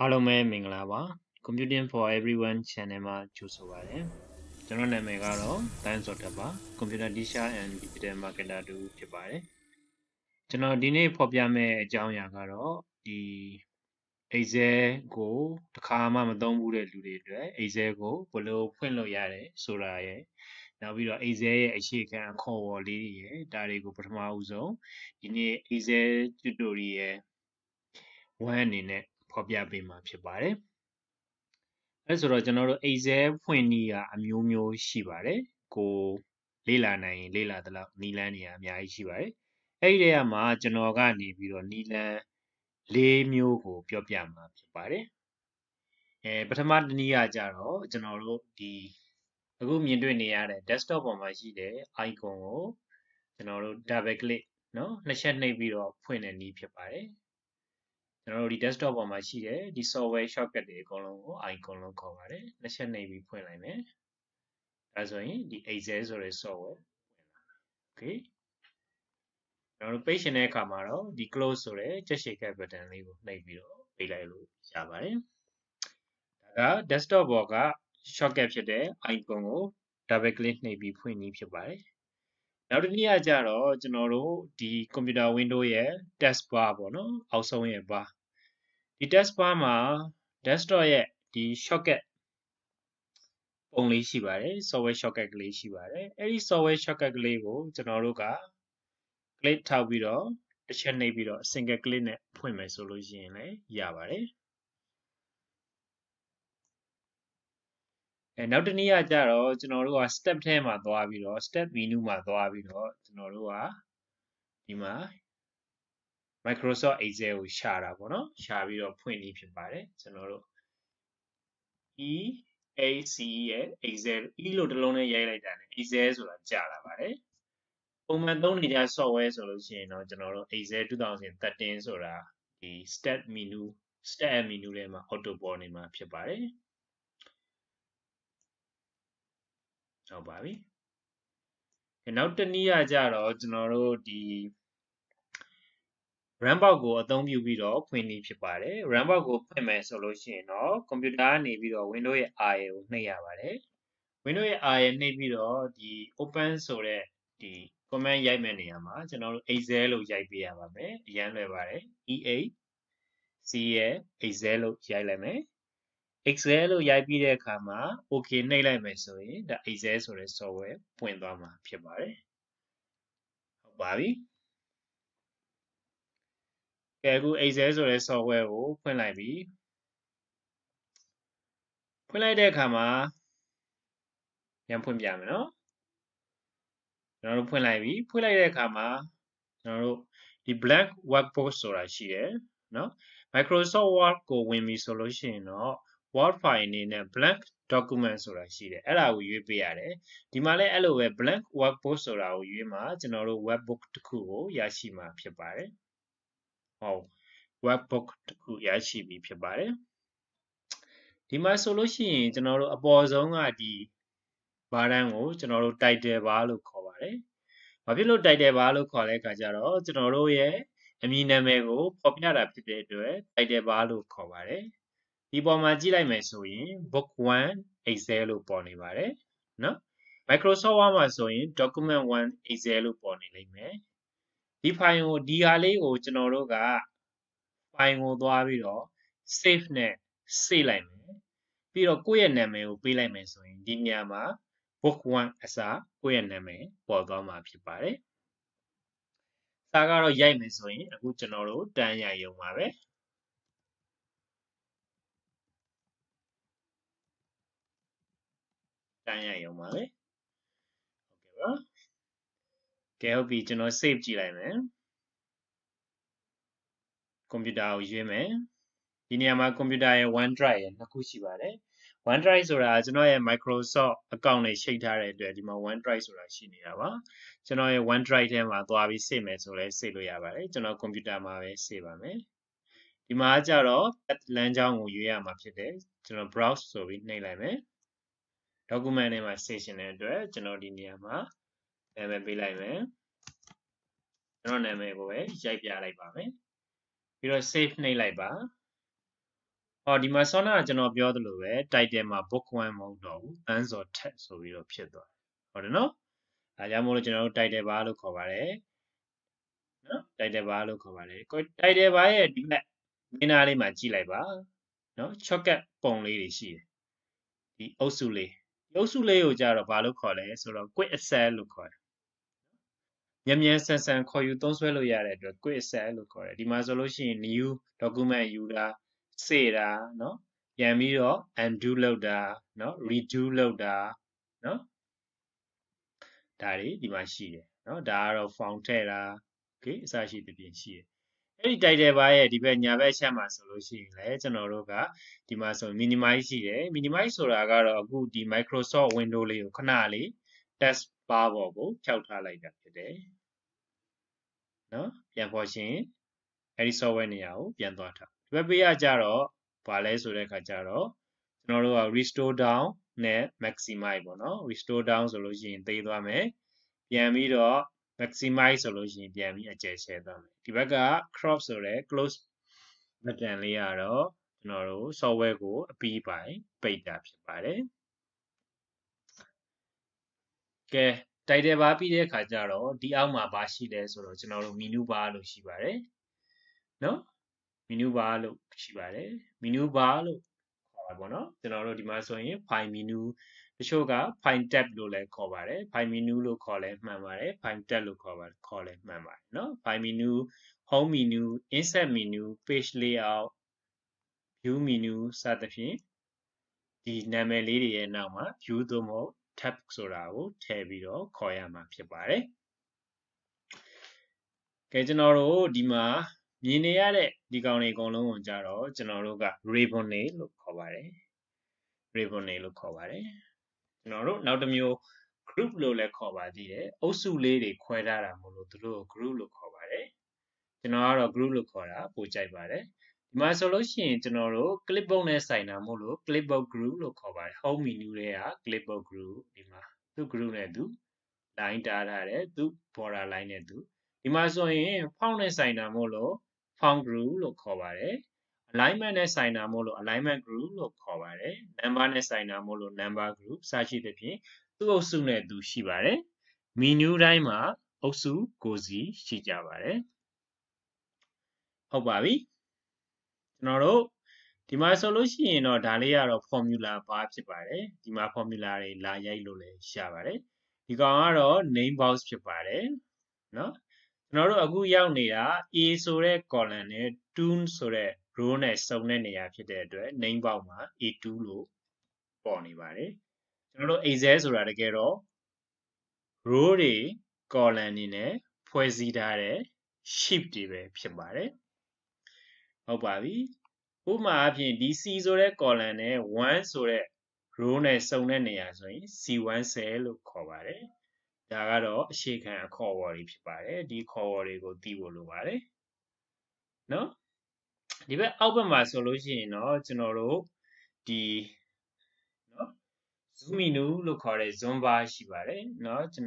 အားလုံးပဲမင်္ဂလာပါ Computing for Everyone Channel မှာကြိုဆိုပါရစေ။ကျွန်တော်နာမည်ကတော့ Zaw Htet ပါ Computer Teacher and Digital Marketer တူဖြစ်ပါတယ်။ကျွန်တော်ဒီနေ့ဖော်ပြမယ့်အကြောင်းအရာကတော့ဒီ Excel ကိုတစ်ခါမှမသုံးဘူးတဲ့လူတွေအတွက် Excel ကိုဘယ်လိုဖွင့်လို့ရတယ်ဆိုတာရယ်နောက်ပြီးတော့ Excel ရဲ့အခြေခံအခေါ်အဝေါ်လေးတွေရယ်ဒါတွေကိုပထမဦးဆုံးဒီနေ့ Excel tutorial 1အနေနဲ့ဖော်ပြပေးမှာဖြစ်ပါတယ်။အဲဆိုတော့ကျွန်တော်တို့ Excel ဖွင့်နည်းကအမျိုးမျိုးရှိပါတယ်။ကိုလေ့လာနိုင်ရင်လေ့လာသလောက်နည်းလမ်းတွေအများကြီးရှိပါတယ်။အဲ့ဒီထဲမှာကျွန်တော်ကနေပြီးတော့နည်းလမ်း၄မျိုးကိုပြောပြမှာဖြစ်ပါတယ်။ပထမတစ်နည်းကကြတော့ကျွန်တော်တို့ဒီအခုမြင်တွေ့နေရတဲ့ desktop ပေါ်မှာရှိတဲ့ icon ကိုကျွန်တော်တို့ double click နော်နှစ်ချက်နှိပ်ပြီးတော့ဖွင့်တဲ့နည်းဖြစ်ပါတယ်။ကျွန်တော်တို့ဒီ desktop ပေါ်မှာရှိတဲ့ဒီ software shortcut တွေအကုန်လုံးကို icon လို့ခေါ်ပါတယ်။နှစ်ချက်နှိပ်ပြီးဖွင့်လိုက်မယ်။ဒါဆိုရင်ဒီ Excel ဆိုတဲ့ software ဖွင့်လာမယ်။ Okay ကျွန်တော်တို့ page တဲ့အခါမှာတော့ဒီ close ဆိုတဲ့ကြက်ရှည်ကပ် button လေးကိုနှိပ်ပြီးတော့ပိတ်လိုက်လို့ရပါတယ်။ဒါက desktop ပေါ်က shortcut ဖြစ်တဲ့ icon ကို double click နှိပ်ပြီးဖွင့်နည်းဖြစ်ပါတယ်။နောက်တစ်နည်းကကြတော့ကျွန်တော်တို့ဒီ computer window ရဲ့ task bar ပေါ့နော်အောက်ဆုံးရဲ့ bar ဒီ task bar မှာ desktop ရဲ့ဒီ shortcut ပုံလေးရှိပါတယ် software shortcut ကလေးရှိပါတယ်အဲ့ဒီ software shortcut ကလေးကိုကျွန်တော်တို့က click ထောက်ပြီးတော့တစ်ချက်နှိပ်ပြီးတော့ single click နဲ့ဖွင့်မယ်ဆိုလို့ရှိရင်လည်းရပါတယ်နောက်တစ်နည်းကကြတော့ကျွန်တော်တို့က step ထဲမှာသွားပြီးတော့ step menu မှာသွားပြီးတော့ကျွန်တော်တို့ကဒီမှာ Microsoft Excel ကိုရှာတာပေါ့နော်ရှာပြီးတော့ဖွင့်နည်းဖြစ်ပါတယ်ကျွန်တော်တို့ EACE ရဲ့ Excel E လို့တစ်လုံးနဲ့ရိုက်လိုက်တာနဲ့ Excel ဆိုတာကြာလာပါတယ်ပုံမှန်သုံးနေကြ software ဆိုလို့ရှိရင်တော့ကျွန်တော်တို့ Excel 2013ဆိုတာဒီ step menu ထဲမှာ auto ပေါ်နေမှာဖြစ်ပါတယ်ဟုတ်ပါပြီနောက်တစ်နည်းကကြတော့ကျွန်တော်တို့ဒီ run box ကိုအသုံးပြုပြီးတော့ဖွင့်နည်းဖြစ်ပါတယ် run box ကိုဖွင့်မယ်ဆိုလို့ရှိရင်တော့ computer ကနေပြီးတော့ Windows ရဲ့ R ကိုနှိပ်ရပါတယ် Windows ရဲ့ R နှိပ်ပြီးတော့ဒီ open ဆိုတဲ့ဒီ command ရိုက်မဲ့နေရာမှာကျွန်တော်တို့ Excel လို့ရိုက်ပေးရပါမယ်အရင်လွယ်ပါတယ် EAC ရဲ့ Excel လို့ရိုက်လိုက်မယ် Excel လို့ရိုက်ပြီးတဲ့အခါမှာ OK နှိပ်လိုက်မယ်ဆိုရင်ဒါ Excel ဆိုတဲ့ software ပွင့်သွားမှာဖြစ်ပါတယ်ဟုတ်ပါပြီကဲအခု Excel ဆိုတဲ့ software ကိုဖွင့်လိုက်ပြီဖွင့်လိုက်တဲ့အခါမှာပြန်ဖွင့်ပြမယ်နော်ကျွန်တော်တို့ဖွင့်လိုက်ပြီဖွင့်လိုက်တဲ့အခါမှာကျွန်တော်တို့ဒီ blank workbook ဆိုတာရှိတယ်နော် Microsoft Word ကိုဝင်ပြီဆိုလို့ရှိရင်တော့ Word file အနေနဲ့ blank document ဆိုတာရှိတယ်အဲ့ဒါကိုရွေးပေးရတယ်ဒီမှာလည်းအဲ့လိုပဲ blank workbook ဆိုတာကိုရွေးမှာကျွန်တော်တို့ webbook တစ်ခုကိုရရှိမှာဖြစ်ပါတယ်ဟုတ် webbook တစ်ခုရရှိပြီဖြစ်ပါတယ်ဒီမှာဆိုလို့ရှိရင်ကျွန်တော်တို့အပေါ်ဆုံးကဒီဘာတန်းကိုကျွန်တော်တို့ title bar လို့ခေါ်ပါတယ်။ဘာဖြစ်လို့ title bar လို့ခေါ်တဲ့အခါကျတော့ကျွန်တော်တို့ရဲ့အမည်နာမည်ကိုဖော်ပြတာဖြစ်တဲ့အတွက် title bar လို့ခေါ်ပါတယ်။ဒီပေါ်မှာကြည့်လိုက်မယ်ဆိုရင် book 1 Excel လို့ပေါ်နေပါတယ်။နော် Microsoft Word မှာဆိုရင် document 1 Excel လို့ပေါ်နေလိမ့်မယ်။ဒီ file ကိုဒီဟာလေးကိုကျွန်တော်တို့က file ကိုသွားပြီးတော့ save နဲ့ save လိုက်မယ်။ပြီးတော့ကိုယ့်ရဲ့နာမည်ကိုပေးလိုက်မယ်ဆိုရင်ဒီနေရာမှာ book 1အစားကိုယ့်ရဲ့နာမည်ပေါ်သွားမှာဖြစ်ပါတယ်။စာကတော့ရိုက်မယ်ဆိုရင်အခုကျွန်တော်တို့တန်းရိုက်ရုံပါပဲ။တန်းရိုက်ရုံပါပဲ။ဟုတ်ကဲ့ပါ။ကဲဟုတ်ပြီကျွန်တော် save ကြည့်လိုက်မယ်။ကွန်ပျူတာကိုရွေးမယ်။ဒီနေရာမှာကွန်ပျူတာရဲ့ OneDrive ရဲ့နှစ်ခုရှိပါတယ်။ OneDrive ဆိုတာကျွန်တော်ရဲ့ Microsoft account နဲ့ရှိတ်ထားတဲ့အတွက်ဒီမှာ OneDrive ဆိုတာရှိနေတာပါကျွန်တော်ရဲ့ OneDrive ထဲမှာသွားပြီး save မယ်ဆိုလဲ save လို့ရပါတယ်ကျွန်တော်ကွန်ပျူတာမှာပဲ save ပါမယ်ဒီမှာကျတော့လမ်းကြောင်းကိုရွေးရမှာဖြစ်တယ်ကျွန်တော် browse ဆိုပြီးနှိပ်လိုက်မယ် document ထဲမှာ station တဲ့အတွက်ကျွန်တော်ဒီနေရာမှာနာမည်ပေးလိုက်မယ်ကျွန်တော်နာမည်ကိုပဲရိုက်ပြလိုက်ပါမယ်ပြီးတော့ save နှိပ်လိုက်ပါ ဒီမှာဆောနာကျွန်တော်ပြောသလိုပဲ title မှာ book 1 မဟုတ်တော့ဘူး Zaw Htet ဆိုပြီးတော့ဖြစ်သွားဟုတ်တယ်နော်ဒါကြောင့်မို့လို့ကျွန်တော်တို့ title bar လို့ခေါ်ပါတယ်နော် title bar လို့ခေါ်ပါတယ် title bar ရဲ့ဒီဘက်မင်းသားလေးမှာကြည့်လိုက်ပါနော် shortcut ပုံလေးတွေရှိတယ်ဒီအုပ်စုလေးကိုကြတော့ဘာလို့ခေါ်လဲဆိုတော့ quick access လို့ခေါ်တယ်မြန်ဆန်ခေါ်ယူသုံးစွဲလို့ရတဲ့အတွက် quick access လို့ခေါ်တယ်ဒီမှာဆိုလို့ရှိရင် new document ယူတာ save တာနော်ပြန်ပြီးတော့ undo လုပ်တာနော် redo လုပ်တာနော်ဒါတွေဒီမှာရှိတယ်နော်ဒါကတော့ font ထည့်တာ okay အစရှိသဖြင့်ရှိတယ်အဲ့ဒီ title bar ရဲ့ဒီဘက်ညာဘက်ချက်မှာဆိုလို့ရှိရင်လည်းကျွန်တော်တို့ကဒီမှာဆို minimize ရှိတယ် minimize ဆိုတာကတော့အခုဒီ Microsoft Windows လေးကိုခဏလေး task bar ပေါ်ကိုဖြောက်ထားလိုက်တာဖြစ်တယ်နော်ပြန်ပေါ်ရှင်အဲ့ဒီ software နေရာကိုပြန်သွားထားဒီဘက်ပေးရကြတော့ဘာလဲဆိုတဲ့အခါကျတော့ကျွန်တော်တို့က restore down နဲ့ maximize ပေါ့နော် restore down ဆိုလို့ရှိရင်သိသွားမယ်ပြန်ပြီးတော့ maximize ဆိုလို့ရှိရင်ပြန်ပြီးအကျယ်ချဲသွားမယ်ဒီဘက်က crop ဆိုတဲ့ close button လေးကတော့ကျွန်တော်တို့ software ကိုအပြီးပိုင်းပိတ်တာဖြစ်ပါတယ်ကဲ title bar ပြီးတဲ့အခါကျတော့ဒီအောက်မှာဘာရှိလဲဆိုတော့ကျွန်တော်တို့ menu bar လို့ရှိပါတယ်နော် menu bar လို့ရှိပါတယ် menu bar လို့ခေါ်ပါပေါ့နော်ကျွန်တော်တို့ဒီမှာဆိုရင် file menu တချို့က file tab လို့လည်းခေါ်ပါတယ် file menu လို့ခေါ်လဲမှန်ပါတယ် file tab လို့ခေါ်လဲမှန်ပါတယ်နော် file menu home menu insert menu page layout view menu စသဖြင့်ဒီနာမည်လေးတွေရဲ့နောက်မှာ view သို့မဟုတ် tab ဆိုတာကိုထည့်ပြီးတော့ခေါ်ရမှာဖြစ်ပါတယ်ကဲကျွန်တော်တို့ဒီမှာမြင်နေရတဲ့ဒီကောင်တွေအကုန်လုံးကိုကြတော့ကျွန်တော်တို့က ribbon လို့ခေါ်ပါတယ် ribbon လို့ခေါ်ပါတယ်ကျွန်တော်တို့နောက်တစ်မျိုး group လို့လည်းခေါ်ပါသေးတယ်အုပ်စုလေးတွေခွဲထားတာမို့လို့သူတို့ကို group လို့ခေါ်ပါတယ်ကျွန်တော်ကတော့ group လို့ခေါ်တာပိုကြိုက်ပါတယ်ဒီမှာဆိုလို့ရှိရင်ကျွန်တော်တို့ clipboard နဲ့ဆိုင်တာမို့လို့ clipboard group လို့ခေါ်ပါတယ် home menu တွေက clipboard group ဒီမှာသူ group နဲ့သူ line တားထားတယ်သူ border line နဲ့သူဒီမှာဆိုရင် font နဲ့ဆိုင်တာမို့လို့ font group လို့ခေါ်ပါတယ် alignment နဲ့ဆိုင်တာမို့လို့ alignment group လို့ခေါ်ပါတယ် number နဲ့ဆိုင်တာမို့လို့ number group စရှိသဖြင့်သူ့အုပ်စုနဲ့သူရှိပါတယ် menu တိုင်းမှာအုပ်စုကိုစီရှိကြပါတယ်ဟုတ်ပါပြီကျွန်တော်တို့ဒီမှာဆိုလို့ရှိရင်တော့ဒါလေးကတော့ formula bar ဖြစ်ပါတယ်ဒီမှာ formula တွေလာရိုက်လို့လည်းရပါတယ်ဒီကောင်ကတော့ name box ဖြစ်ပါတယ်နော်ကျွန်တော်တို့အခုရောက်နေတာ A ဆိုတဲ့ column နဲ့ 2 ဆိုတဲ့ row နဲ့စုံတဲ့နေရာဖြစ်တဲ့အတွက် name box မှာ A2 လို့ပေါ်နေပါတယ်ကျွန်တော်တို့ Excel ဆိုတာတကယ်တော့ row တွေ column တွေနဲ့ဖွဲ့စည်းထားတဲ့ sheet တွေပဲဖြစ်ပါတယ်ဟုတ်ပါပြီဥပမာအဖြစ်ဒီ C ဆိုတဲ့ column နဲ့ 1 ဆိုတဲ့ row နဲ့စုံတဲ့နေရာဆိုရင် C1 cell လို့ခေါ်ပါတယ်ဒါကတော့အရှိခံအခေါ်အဝေါ်တွေဖြစ်ပါတယ်ဒီခေါ်ဝေါ်တွေကိုသိဖို့လိုပါတယ်နော်ဒီဘက်အောက်ဘက်မှာဆိုလို့ရှိရင်တော့ကျွန်တော်တို့ဒီနော် zoom menu လို့ခေါ်တဲ့ zoom bar ရှိပါတယ်နော်ဒီ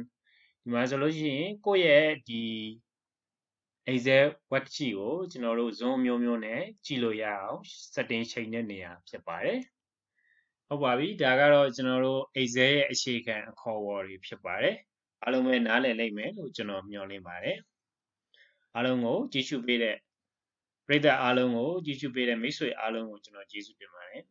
မှာဆိုလို့ရှိရင်ကိုယ့်ရဲ့ဒီ Excel worksheet ကိုကျွန်တော်တို့ zoom မျိုးနဲ့ကြည့်လို့ရအောင် setting ချိန်တဲ့နေရာဖြစ်ပါတယ်ဟုတ်ပါပြီဒါကတော့ကျွန်တော်တို့ Excel ရဲ့အခြေခံအခေါ်အဝေါ်တွေဖြစ်ပါတယ်အားလုံးပဲနားလည်လိမ့်မယ်လို့ကျွန်တော်မျှော်လင့်ပါတယ်အားလုံးကိုကြည့်ရှုပေးတဲ့ပရိသတ်အားလုံးကိုကြည့်ရှုပေးတဲ့မိတ်ဆွေအားလုံးကိုကျွန်တော်ကျေးဇူးတင်ပါတယ်